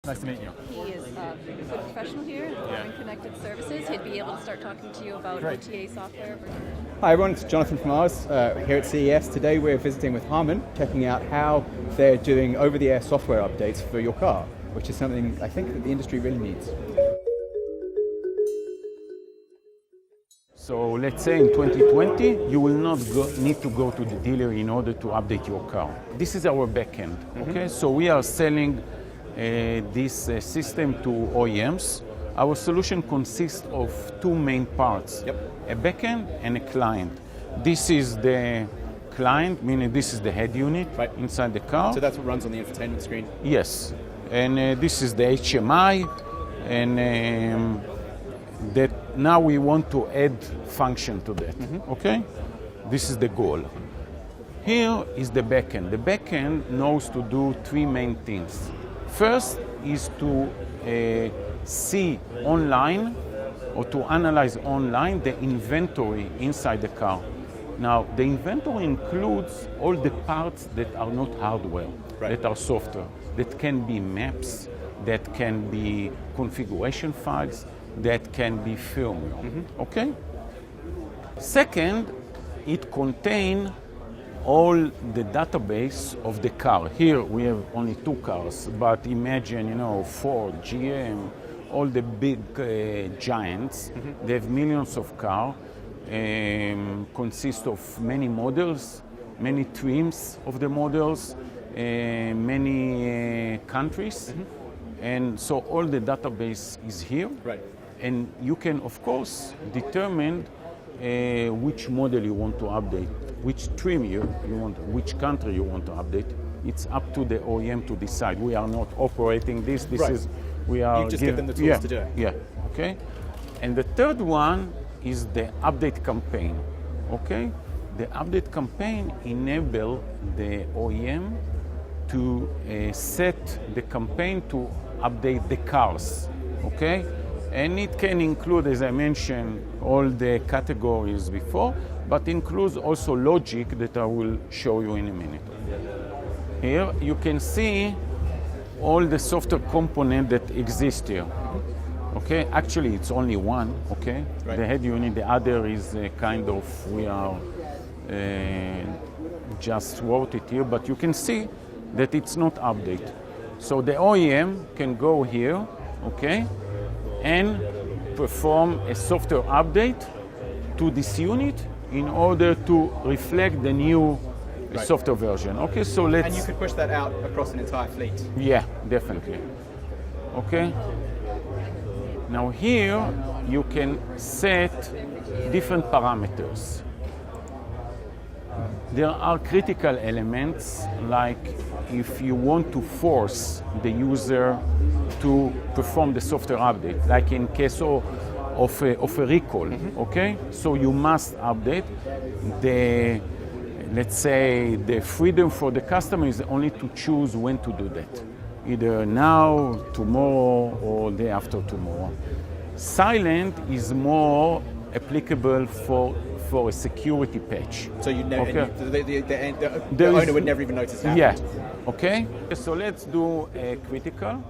Nice to meet you. He is a food professional here at Harman Connected Services. He'd be able to start talking to you about Great. OTA software. Hi everyone, it's Jonathan from Ars here at CES. Today we're visiting with Harman, checking out how they're doing over-the-air software updates for your car, which is something I think that the industry really needs. So let's say in 2020, you will not need to go to the dealer in order to update your car. This is our backend, okay? So we are selling this system to OEMs. Our solution consists of two main parts, a backend and a client. This is the client, meaning this is the head unit inside the car. So that's what runs on the infotainment screen? Yes, and this is the HMI, and that now we want to add function to that, okay? This is the goal. Here is the backend. The backend knows to do three main things. First is to see online or to analyze online the inventory inside the car. Now, the inventory includes all the parts that are not hardware, that are software, that can be maps, that can be configuration files, that can be firmware, okay? Second, it contains all the database of the car. Here we have only two cars, but imagine, Ford, GM, all the big giants. They have millions of cars, consist of many models, many trims of the models, many countries. And so all the database is here. And you can, of course, determine which model you want to update, which trim you want, which country you want to update. It's up to the OEM to decide. We are not operating this. We are. You just give them the tools to do it. Yeah. Okay. And the third one is the update campaign. Okay. The update campaign enable the OEM to set the campaign to update the cars. Okay. And it can include, as I mentioned, all the categories before, but includes also logic that I will show you in a minute. Here you can see all the software component that exist here. Okay, actually it's only one, okay? The head unit, the other is kind of, we are just wrote it here, but you can see that it's not updated. So the OEM can go here, okay? And perform a software update to this unit in order to reflect the new software version. Okay, so let's... And you could push that out across an entire fleet? Yeah, definitely. Okay. Now here you can set different parameters. There are critical elements, like if you want to force the user to perform the software update, like in case of a recall, okay? So you must update. Let's say the freedom for the customer is only to choose when to do that, either now, tomorrow, or day after tomorrow. Silent is more applicable for a security patch. So you know, the owner would never even notice that. Yeah, okay. So let's do a critical.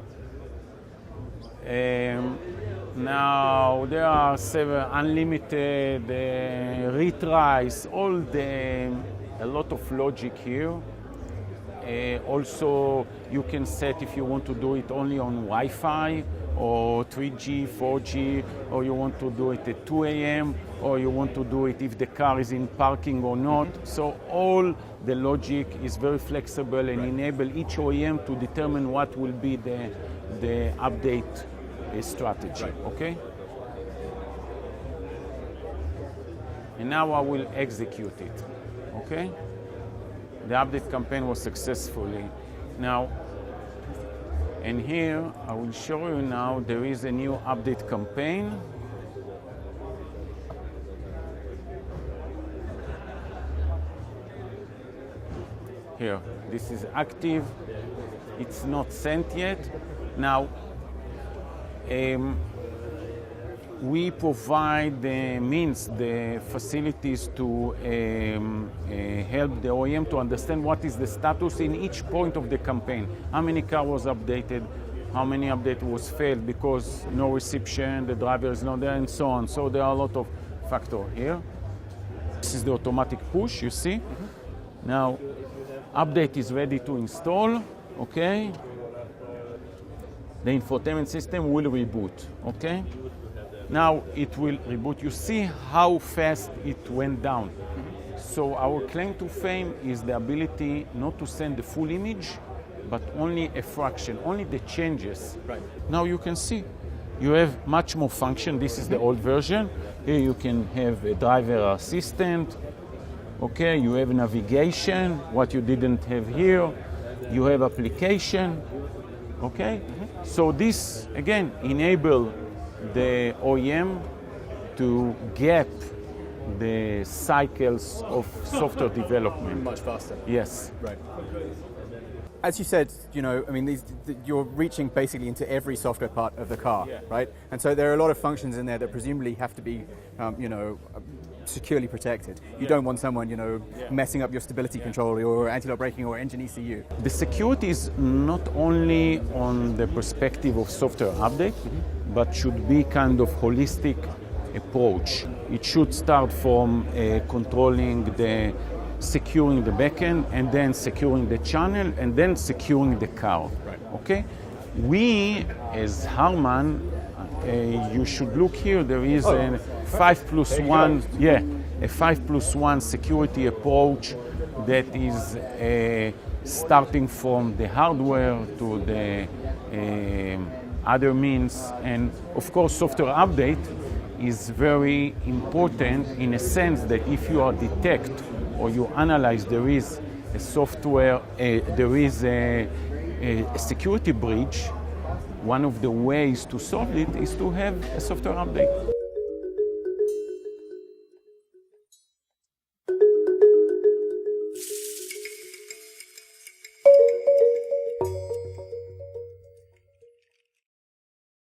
Now there are several unlimited retries, a lot of logic here. Also, you can set if you want to do it only on Wi-Fi or 3G, 4G, or you want to do it at 2 a.m., or you want to do it if the car is in parking or not. So all the logic is very flexible and enable each OEM to determine what will be the update strategy, okay? And now I will execute it, okay? The update campaign was successfully. Now, and here I will show you now there is a new update campaign. Here, this is active. It's not sent yet. Now, we provide the facilities to help the OEM to understand what is the status in each point of the campaign. How many cars was updated, how many update was failed because no reception, the driver is not there, and so on. So there are a lot of factors here. This is the automatic push, you see. Now, update is ready to install, okay? The infotainment system will reboot, okay? Now it will reboot. You see how fast it went down. So our claim to fame is the ability not to send the full image, but only a fraction, only the changes. Right. Now you can see, you have much more function. This is the old version. Here you can have a driver assistant. Okay, you have navigation, what you didn't have here. You have application. Okay, so this again enable the OEM to gap the cycles of software development. Much faster. Yes. Right. As you said, I mean, you're reaching basically into every software part of the car, right? And so there are a lot of functions in there that presumably have to be, securely protected. You don't want someone, messing up your stability control or your anti-lock braking or engine ECU. The security is not only on the perspective of software update, but should be kind of holistic approach. It should start from controlling securing the backend, and then securing the channel, and then securing the car. Right. Okay? We, as Harman, you should look here. There is a 5+1, a 5+1 security approach that is starting from the hardware to the other means, and of course, software update is very important in a sense that if you are detect or you analyze there is a software, there is a security breach, one of the ways to solve it is to have a software update.